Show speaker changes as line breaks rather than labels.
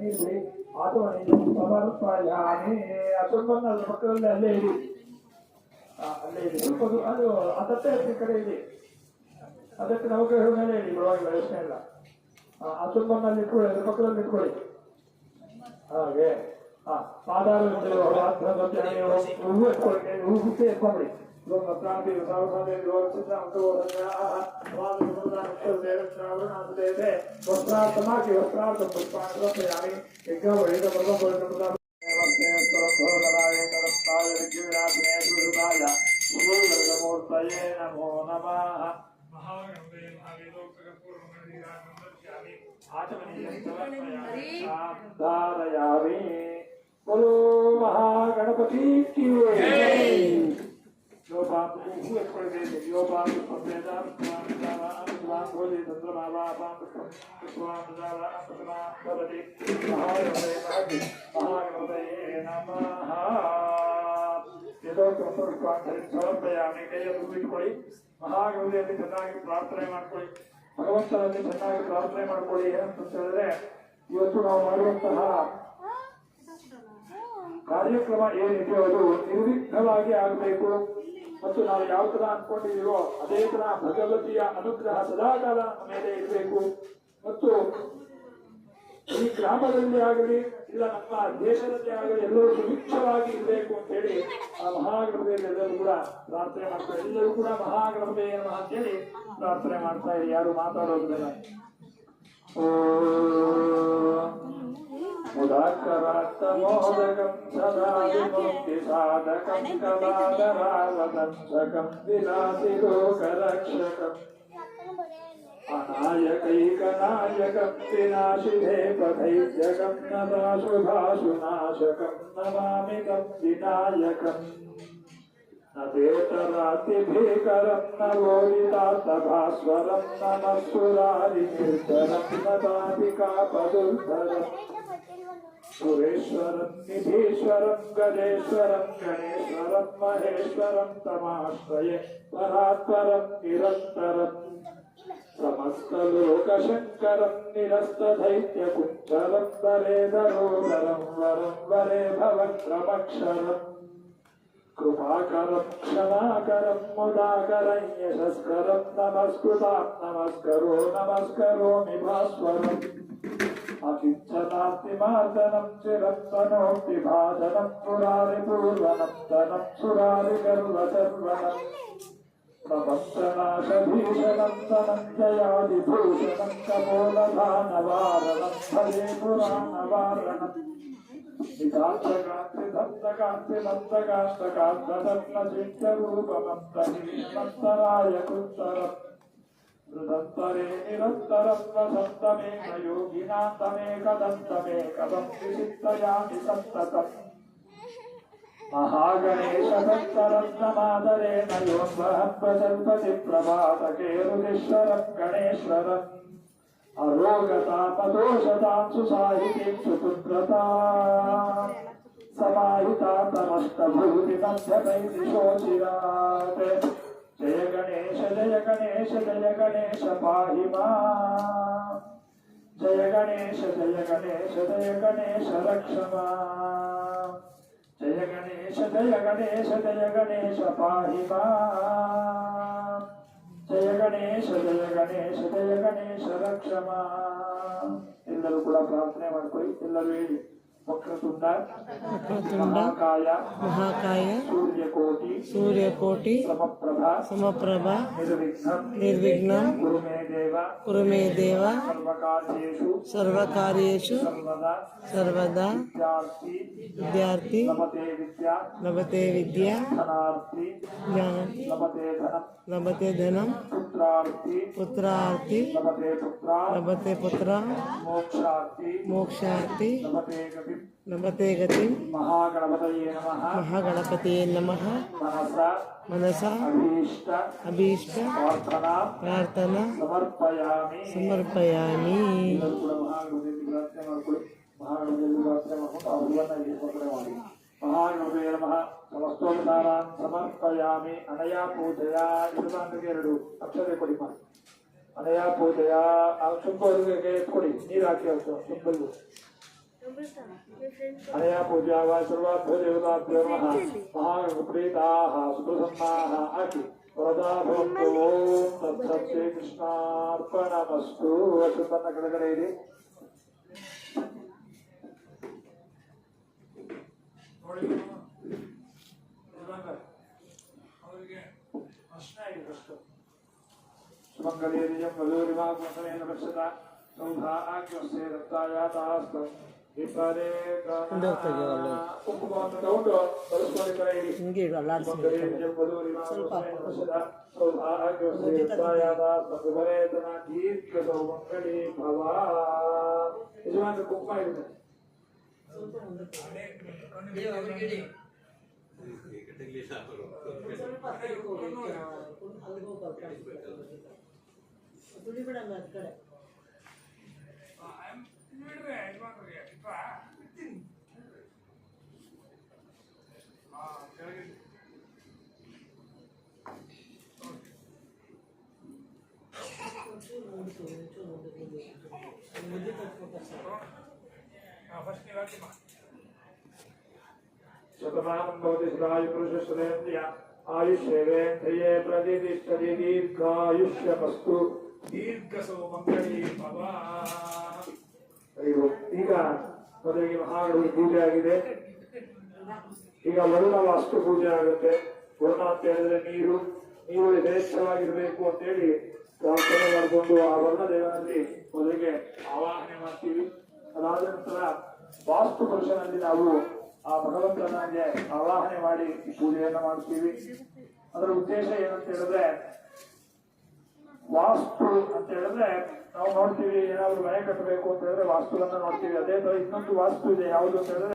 ನೀಡಿ ಆಟೋವನ್ನು ಸಮರ್ಪಯಾಮಿ. ಅಸಂಬಂಧ ಮಕ್ಕಳಲ್ಲಿ ಅಲ್ಲೇ ಇಡಿ, ಅಲ್ಲೇ ಇದೆ ಸ್ವಲ್ಪ ಅದು ಅದತ್ತೆ ಈ ಕಡೆ ಇದೆ, ಅದಕ್ಕೆ ನೌಕರ ಮೇಲೆ ಇಡಿ, ಪರವಾಗಿಲ್ಲ ಯೋಚನೆ ಇಲ್ಲ. ಅಸಂಬಂಧಲ್ಲಿ ಇಟ್ಕೊಳ್ಳಿ, ಅದ್ರ ಪಕ್ಕದಲ್ಲಿ ಇಟ್ಕೊಳ್ಳಿ ಹಾಗೆ. ಪಾದಾರ ಹೂವು ಎತ್ಕೊಳ್ಳಿ, ಹೂ ಹುಟ್ಟಿ ಎತ್ಕೊಂಡ್ಬಿಡಿ. ಕ್ರಾಂತಿ ವಸ್ತ್ರಾರ್ಥಮಾಗಿ ವಸ್ತ್ರಾರ್ಥ ಪುಷ್ಪಾಣಿ ಯಜ್ಞ ಮೂರ್ತಯೇ ನಮೋ ನಮಃ. ಧಾರಯಾಮಿ. बोलो महागणपति की जय. जो बाप को एत्कोळे जो बाप संवेदा स्वामिदावा स्वांगोली चंद्रमावा बाप स्वामिदावा अपना भवति. महागणपतये नमः. यदो पुष्पांजलि समर्पयामि. ಕೈಯಲ್ಲಿ ಇಟ್ಕೊಳ್ಳಿ. ಮಹಾಗಣಪತಿಯಲ್ಲಿ ಚೆನ್ನಾಗಿ ಪ್ರಾರ್ಥನೆ ಮಾಡ್ಕೊಳ್ಳಿ, ಭಗವಂತನಲ್ಲಿ ಚೆನ್ನಾಗಿ ಪ್ರಾರ್ಥನೆ ಮಾಡ್ಕೊಳ್ಳಿ. ಏನಂತ ಹೇಳಿದ್ರೆ, ಇವತ್ತು ನಾವು ಮಾಡುವಂತಹ ಕಾರ್ಯಕ್ರಮ ಏನಿದೆಯೋ ಅದು ನಿರ್ವಿಘ್ನವಾಗಿ ಆಗಬೇಕು ಮತ್ತು ನಾವು ಯಾವ ತರ ಅನ್ಕೊಂಡಿದೀವೋ ಅದೇ ತರ ಭಗವತಿಯ ಅನುಗ್ರಹ ಸದಾಕಾಲ ನಮ್ಮ ಮೇಲೆ ಇರಬೇಕು ಮತ್ತು ಈ ಗ್ರಾಮದಲ್ಲಿ ಆಗಲಿ ಇಲ್ಲ ನಮ್ಮ ದೇಶದಲ್ಲಿ ಆಗಲಿ ಎಲ್ಲರೂ ಸುಭಿಕ್ಷವಾಗಿ ಇರಬೇಕು ಅಂತ ಹೇಳಿ ಆ ಮಹಾಗಣಪತಿಯಲ್ಲಿ ಎಲ್ಲರೂ ಕೂಡ ಪ್ರಾರ್ಥನೆ ಮಾಡ್ತಾರೆ. ಎಲ್ಲರೂ ಕೂಡ ಮಹಾಗಣಪತಿ ಅಂತ ಹೇಳಿ ಪ್ರಾರ್ಥನೆ ಮಾಡ್ತಾ ಇರಿ, ಯಾರು ಮಾತಾಡೋದಿಲ್ಲ. ಮುದಾಕರಾತ್ತಮೋದಕಂ ಸದಾ ವಿಮುಕ್ತಿ ಸಾಧಕಂ ಕಲಾದರಾವದಂಸಕಂ ವಿಲಾಸಿ ಲೋಕರಕ್ಷಕಂ ಅನಾಯಕೈಕನಾಯಕಂ ವಿನಾಶಿಧೇ ಪಥೈತ್ಯಕಂ ನದಾಶುಭಾಶುನಾಶಕಂ ನಮಾಮಿ ತಂ ವಿನಾಯಕಂ. ನವೇತರಾತಿಭೀಕರಂ ನವೋದಿತಾರ್ಥಭಾಸ್ವರಂ ನಮಸ್ಸುರಾರಿನಿರ್ಧರಂ ನದಾಧಿಕಾಪದುರ್ಧರಂ ಸುರೇಶ್ವರಂ ನಿಧೀಶ್ವರಂ ಗಜೇಶ್ವರಂ ಗಣೇಶ್ವರಂ ಮಹೇಶ್ವರಂ ತಮಾಶ್ರಯೇ ಪರಾತ್ಪರಂ ನಿರಂತರಂ ಸಮಸ್ತ ಲೋಕಶಂಕರಂ ನಿರಸ್ತದೈತ್ಯ ಕುಂಚರಂ ವರೇಧರೋದರಂ ವರಂ ವರೇ ಭವಕ್ರಮಕ್ಷರಂ ಕೃಪಾಕರಂ ಕ್ಷಮಾಕರಂ ಮುದಾಕರಂ ಯಶಸ್ಕರಂ ನಮಸ್ಕೃತಾಂ ನಮಸ್ಕರೋ ನಮಸ್ಕರೋಮಿ ಭಾಸ್ವರಂ ಅಕಿಂಚನಾಸ್ತಿಮಾರ್ದನಂ ಚಿರಂತನೋಕ್ತಿ ಭಾಜನಂ ಪುರಾರಿಪೂರ್ವನಂ ತನಂ ಸುರಾರಿಗರ್ವಸರ್ವನಂ ಪ್ರಪಂಚನಾಶಭೀಷಣಂ ಧನಂಜಯಾದಿಭೂಷಣಂ ಕಪೋಲಧಾನವಾರಣಂ ಭಜೆ ಪುರಾಣವಾರಣಂ. ನಿಧಾಂತಕಾಂತಿ ದಂತಕಾಂತಿ ನಂತಕಾಷ್ಟಕಾಂತರತ್ನಚಿತ್ಯರೂಪಮಂತರಾಯ ಕೃತ್ತರಂ ಹೃದಂತರೇ ನಿರಂತರಂ ವಸಂತಮೇಕ ಯೋಗಿನಾಂತಮೇಕದಂತಮೇಕದಂ ವಿಚಿತ್ತಯಾಮಿ ಸಂತತಂ. ಮಹಾಗಣೇಶದತ್ತರತ್ನಮಾದರೇಣ ಯೋನ್ವಹಂ ಪ್ರಸಲ್ಪತಿ ಪ್ರಭಾತಕೇರುದೀಶ್ವರಂ ಗಣೇಶ್ವರಂ ಅರೋಗತಾಪದೋಷತಾಂ ಸುಸಾಹಿತೀಂ ಸುಪುತ್ರತಾ ಸಮಾಹಿತಾ ತಮಷ್ಟಭೂತಿ ಮಧ್ಯಮೈದಿಶೋಚಿರಾತ್. ಜಯ ಗಣೇಶ ಜಯ ಗಣೇಶ ಜಯ ಗಣೇಶ ಪಾಹಿ ಮಾಂ. ಜಯ ಗಣೇಶ ಜಯ ಗಣೇಶ ಜಯ ಗಣೇಶ ರಕ್ಷ ಮಾಂ. ಜಯ ಗಣೇಶ ಜಯ ಗಣೇಶ ಜಯ ಗಣೇಶ ಪಾಹಿ ಮಾಂ. ಜಯ ಗಣೇಶ ಜಯ ಗಣೇಶ ಜಯ ಗಣೇಶ ರಕ್ಷ ಮಾಂ. ಎಲ್ಲರೂ ಕೂಡ ಪ್ರಾರ್ಥನೆ ಮಾಡ್ಕೊಳ್ಳಿ. ಎಲ್ಲರೂ ಹೇಳಿ. ವಕ್ರತುಂಡ ಮಹಾಕಾಯ
ಮಹಾಕಾಯ
ಸೂರ್ಯಕೋಟಿ
ಸಮಪ್ರಭಾ ನಿರ್ವಿಘ್ನಂ ಕುರು ಮೇ ದೇವ ಸರ್ವಕಾರ್ಯೇಷು ಸರ್ವದಾ. ವಿದ್ಯಾರ್ಥಿ ಲಭತೆ ವಿದ್ಯಾ ಲಭತೆ ಧನಂ ಪುತ್ರಾರ್ಥಿ ಲಭತೆ ಪುತ್ರ ಮೋಕ್ಷಾರ್ಥಿ ಲಭತೆ ಗತಿ. ಮಹಾಗಣಪತಿಯೇ ನಮಃ. ಮನಸಾ ಅಭೀಷ್ಟ ಪ್ರಾರ್ಥನಾ ಸಮರ್ಪಯಾಮಿ.
ಮಹಾಗಣಪತಿಯೇ ನಮಃ. ಸಮಸ್ತೋಪಚಾರಾನ್ ಸಮರ್ಪಯಾಮಿ. ಅನಯಾ ಪೂಜೆಯ ಇರುವಂತಗೆ 2 ಅಕ್ಷತೆ ಕೊಡಿ. ಅನಯಾ ಪೂಜೆಯ ಆ ಸುಂಬರಿಗೆ ಎತ್ಕೊಡಿ, ನೀರು ಹಾಕಿ ಅವತ್ತು ಸುಂಬಲ್ಲು अनया पूजा वा सर्वाभ्यो देवताभ्यो नमः महागणप्रीताः सुप्रसन्नाः अखि वरदा भवन्तु ओम तत्सत् श्री कृष्णार्पणमस्तु वसुतन्न ಕೆಳಗಡೆ ಇರಿ ನೋಡಿ ಅವರಿಗೆ ಪ್ರಶ್ನೆ ಆಗಿದೆ ಫಸ್ಟ್ ಸುಮಂಗಲಿಯಂ ವಧೂರಿಮಾ ಕುಂಸನೇನ ರಕ್ಷತಾ ಸೌಧಾ ಆಜ್ಞಸ್ಸೇ ದತ್ತಾಯಾತಾಸ್ತು ಇಬ್ಬರೇ ಉಪಮಾನ ಡೌಟ್ ಬಳಸ್ಕೊಂಡು ಕಡೆ ಇರಿ
ಹಿಂಗೆ ಅಲ್ಲಾಡಿಸಿ
ಸುಮಂಗಲಿಯಂ ವಧೂರಿಮಾ ಕುಂಸನೇನ ರಕ್ಷತಾ ಸೌಧಾ ಆಜ್ಞಸ್ಸೇ ದತ್ತಾಯಾತಾಸ್ತು ಇಬ್ಬರೇ ತನ ದೀರ್ಘ ಸೌಮಂಗಲಿ ಭವ ಯಜಮಾನ ಕುಂಕುಮ ಇರುತ್ತೆ शतमानं भवति सदायुपुरुषश्रेन्द्रिय आयुष्येवेन्द्रिये प्रतिष्ठति दीर्घायुष्यमस्तु दीर्घसौमङ्गली भव ಈಗ ಮೊದಲಿಗೆ ಮಹಾಗಣಪತಿ ಪೂಜೆ ಆಗಿದೆ ಈಗ ವರುಣ ವಾಸ್ತು ಪೂಜೆ ಆಗುತ್ತೆ ವರುಣ ಅಂತ ಹೇಳಿದ್ರೆ ನೀರು ಯಥೇಚ್ಛವಾಗಿರ್ಬೇಕು ಅಂತ ಹೇಳಿ ಪ್ರಾರ್ಥನೆ ಮಾಡಿಕೊಂಡು ಆ ವರ್ಣ ದೇವನಲ್ಲಿ ಮೊದಲಿಗೆ ಆವಾಹನೆ ಮಾಡ್ತೀವಿ ಅದಾದ ನಂತರ ವಾಸ್ತು ಪುರುಷನಲ್ಲಿ ನಾವು ಆ ಭಗವಂತನಿಗೆ ಆವಾಹನೆ ಮಾಡಿ ಪೂಜೆಯನ್ನ ಮಾಡ್ತೀವಿ ಅದರ ಉದ್ದೇಶ ಏನಂತ ಹೇಳಿದ್ರೆ ವಾಸ್ತು ಅಂತ ಹೇಳಿದ್ರೆ ನಾವು ನೋಡ್ತೀವಿ ಏನಾದ್ರು ಮನೆ ಕಟ್ಟಬೇಕು ಅಂತ ಹೇಳಿದ್ರೆ ವಾಸ್ತುವನ್ನ ನೋಡ್ತೀವಿ ಅದೇ ತರ ಇನ್ನೊಂದು ವಾಸ್ತು ಇದೆ ಯಾವುದು ಅಂತ ಹೇಳಿದ್ರೆ